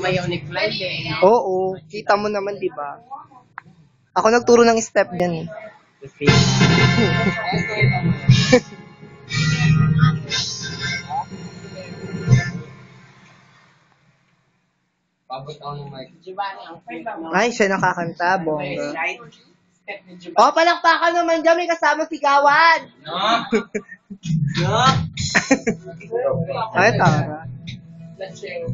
sumayaw ni Clyde eh. No? Oo, kita mo naman, di ba? Ako nagturo ng step dyan eh. Pabot ako ng mic. Giovanni, ang cute mo. Ay, siya nakakanta, bongga. Right? Step ni Giovanni. Oh, palakpakan naman dyan, may kasama sigawan. No! No! Ay, tara. Let's chill.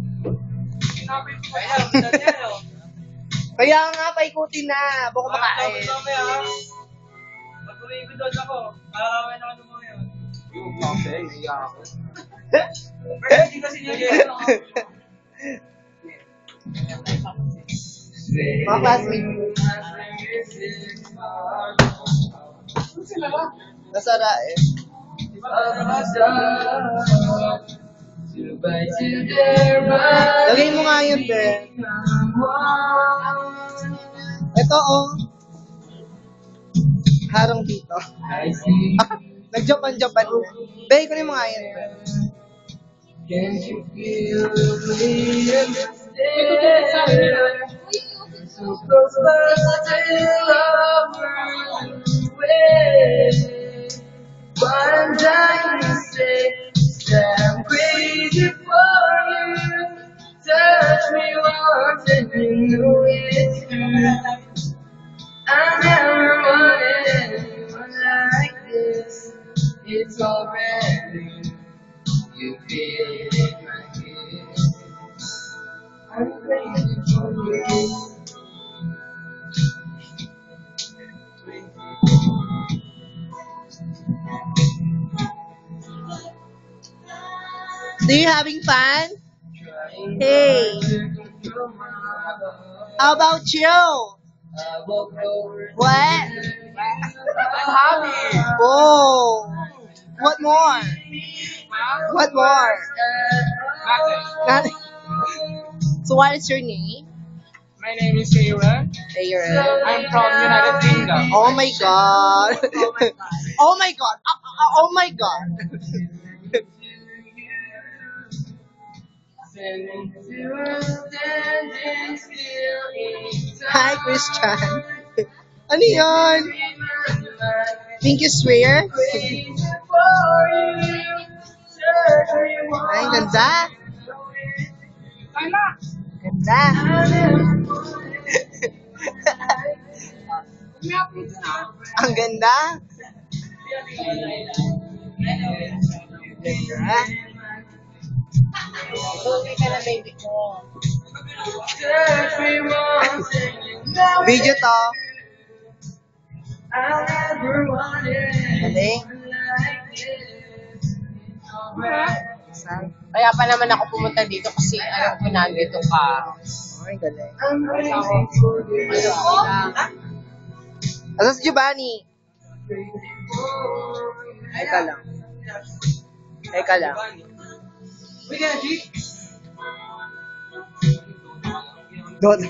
Kaya nga, paikutin na. Buko makain. Pag-uwi-ibig ako, makakawin ako ng mga yun. Yung kape, naiya ako. Pero hindi kasi niya yun. Mga classmates. Nasara eh. Lagay mo nga yun, Ben. Ito, oh. Harang dito. Nag-Japan. Ben, kunin mo nga yun, Ben. Can't you feel so close but still away. What I'm trying to say is that I'm crazy for you. Touch me once and you know it's true. I never wanted anyone like this. It's already you feel it in my head. I'm crazy for you. So you having fun? Hey. How about you? What? I'm happy. Oh. What more? What more? Nothing. So what is your name? My name is Aaron. Aaron. I'm from United Kingdom. Oh my god. Oh my god. Oh my god. Hi, Christian. Ano yun? Think you swear? Ay, ganda. Ganda. Ang ganda. Ganda. Okay ka na, baby ko. Video to. Galing. Kaya pa naman ako pumunta dito kasi alam ko nandito ka. Ay, galing. Asa si Giovanni? Teka lang. Teka lang. Wait, G. Doon.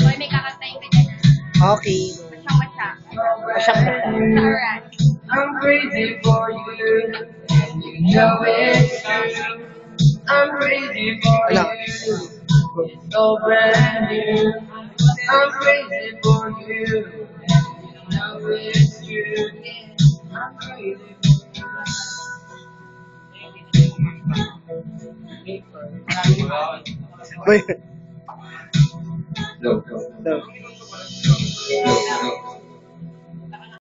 Boy, may kakantayin ka dyan. Okay. Masyang-masya. Alright. I'm crazy for you, and you know it's true. I'm crazy for Hello. you, it's so brand new. I'm crazy for you, and you know it's true. I'm crazy for you. Wait. No, no, No. no, no.